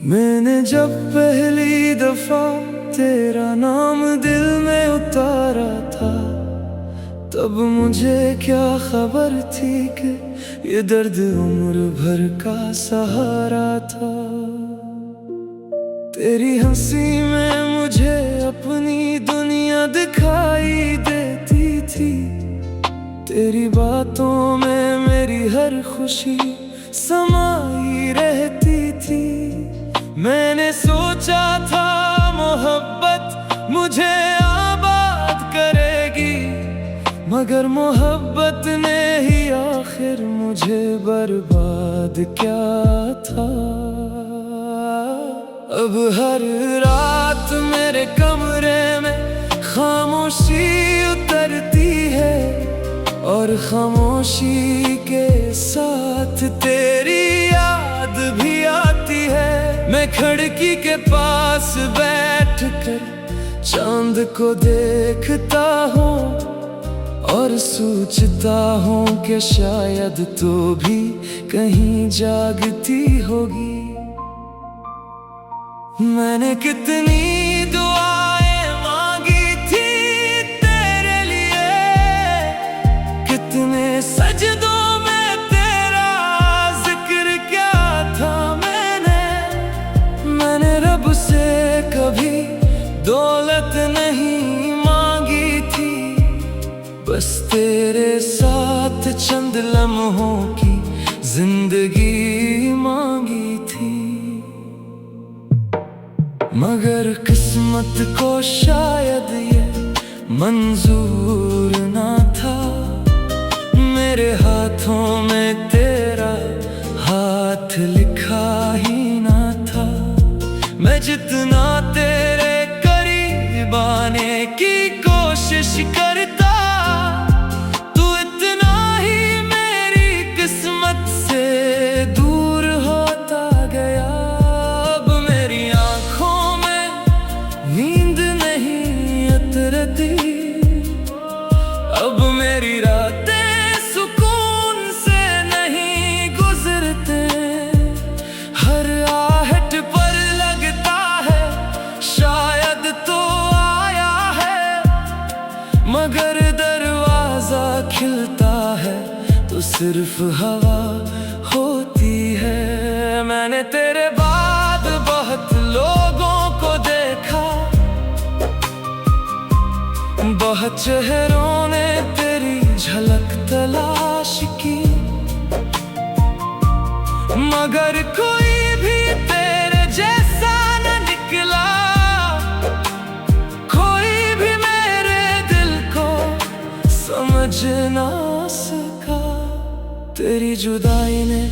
मैंने जब पहली दफा तेरा नाम दिल में उतारा था, तब मुझे क्या खबर थी कि ये दर्द उम्र भर का सहारा था। तेरी हंसी में मुझे अपनी दुनिया दिखाई देती थी, तेरी बातों में मेरी हर खुशी समाई रहती थी। मैंने सोचा था मोहब्बत मुझे आबाद करेगी, मगर मोहब्बत ने ही आखिर मुझे बर्बाद क्या था। अब हर रात मेरे कमरे में खामोशी उतरती है, और खामोशी के साथ तेरी याद भी आती है। मैं खिड़की के पास बैठकर चांद को देखता हूँ और सोचता हूँ कि शायद तो भी कहीं जागती होगी। मैंने कितनी दुआएं मांगी थी तेरे लिए, कितने सजदों में तेरा जिक्र क्या था। मैंने रब से कभी दौलत नहीं मांगी थी, बस तेरे साथ चंद लम्हों की जिंदगी मांगी थी। मगर किस्मत को शायद ये मंजूर ना था, मेरे हाथों में तेरा हाथ लिखा ही ना था। मैं जितना तेरे करीब आने की कोशिश करता, तू इतना ही मेरी किस्मत से दूर होता गया। अब मेरी आंखों में नींद नहीं उतरती, अब मेरी रातें सुकून से नहीं गुजरते। हर आहट पर लगता है शायद तो आया है, मगर दरवाजा खिलता है तो सिर्फ हवा होती है। मैंने तेरे बाद बहुत लोगों को देखा, बहुत चेहरों ने तेरी झलक तलाश की, मगर कोई भी तेरे जैसा न निकला। कोई भी मेरे दिल को समझ ना सका। तेरी जुदाई ने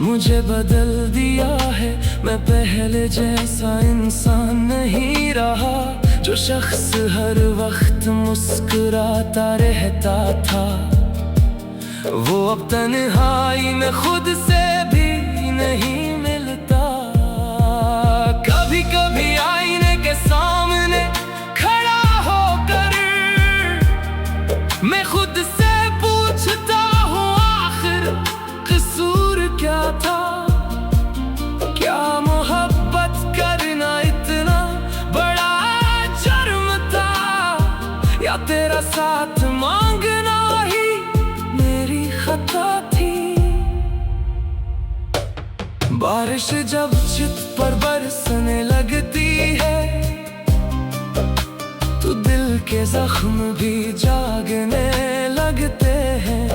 मुझे बदल दिया है, मैं पहले जैसा इंसान नहीं रहा। जो शख्स हर वक्त मुस्कुराता रहता था, वो अब तन्हाई में खुद से भी नहीं मिलता। कभी कभी आईने के सामने खड़ा होकर मैं खुद से पूछता हूँ, आखिर कसूर क्या था। क्या मोहब्बत करना इतना बड़ा जुर्म था, या तेरा साथ मांगना ही मेरी खता थी। बारिश जब छत पर बरसने लगती है, तो दिल के जख्म भी जागने लगते हैं।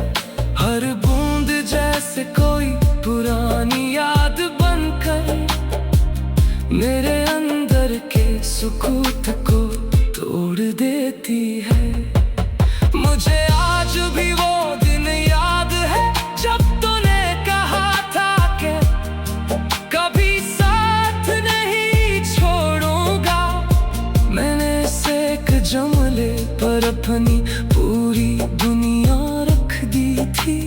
हर बूंद जैसे कोई पुरानी याद बनकर मेरे अंदर के सुकूत को तोड़ देती है। मुझे आज भी वो दिन याद है जब तूने कहा था कि कभी साथ नहीं छोड़ूंगा। मैंने इसे एक जमले पर अपनी पूरी दुनिया रख दी थी,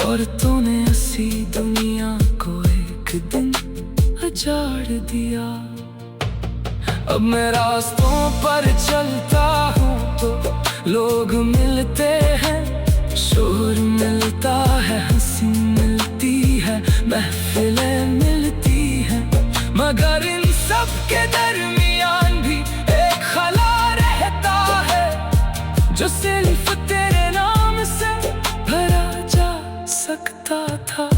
और तूने ऐसी दुनिया को एक दिन उजाड़ दिया। अब मैं रास्तों पर चलता हूँ तो लोग मिलते हैं, शोर मिलता है, हंसी मिलती है, महफिलें मिलती हैं, मगर इन सब के दरमियान भी एक खला रहता है जो सिर्फ तेरे नाम से भरा जा सकता था।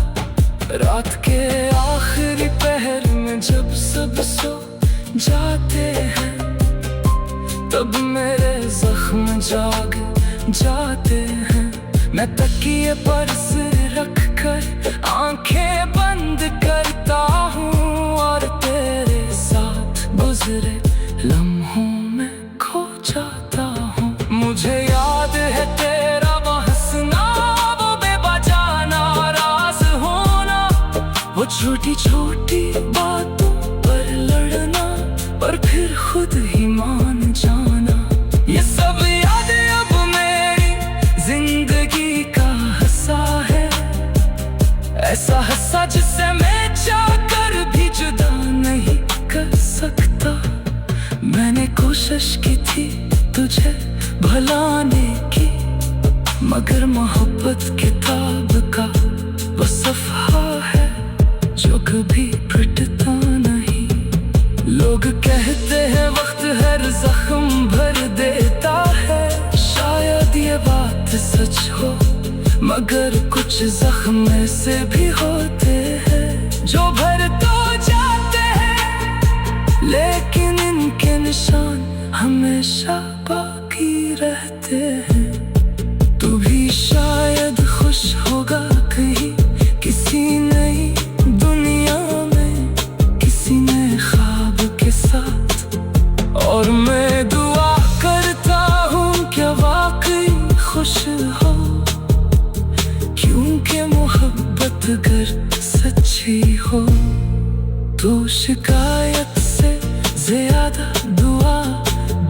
रात के आखिरी पहर में जब सब सो जाते हैं, तब मेरे जख्म जाग जाते हैं। मैं तकिए पर सिर रख कर आंखें बंद करता हूँ और तेरे साथ गुजरे लम्हों में खो जाता हूँ। मुझे याद है तेरा वो हंसना, वो बेवजह नाराज होना, वो छोटी छोटी बातों पर लड़ना, पर फिर खुद ही मान जाना। ये सब याद अब मेरी जिंदगी का हिस्सा है, ऐसा हिस्सा जिससे मैं चाहकर भी जुदा नहीं कर सकता। मैंने कोशिश की थी तुझे भुलाने की, मगर मोहब्बत किताब का वो सफ़हा है जो कभी पिटता नहीं। लोग कहते हैं वक्त हर जख्म भर देता है, शायद ये बात सच हो, मगर कुछ जख्म ऐसे भी होते हैं जो भर तो जाते हैं, लेकिन इनके निशान हमेशा बाकी रहते हैं। तू भी शायद खुश होगा कहीं किसी नई दुनिया में, किसी नए ख्वाब के साथ, और मैं दुआ करता हूँ क्या वाकई खुश हो, क्योंकि मोहब्बत अगर सच्ची हो तो शिकायत से ज्यादा दुआ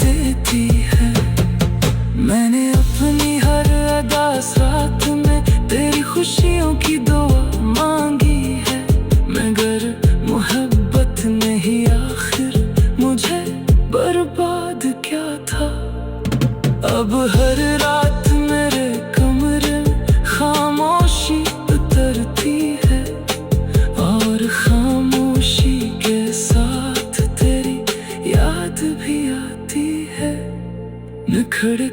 देती है। मैंने अपनी हर अदा रात में तेरी खुशियों की दुआ मांगी है, मगर मोहब्बत ने ही आखिर मुझे बर्बाद क्या था। अब हर रात मेरे कमरे में खामोशी उतरती है, और खामोशी के साथ तेरी याद भी आती है। निखर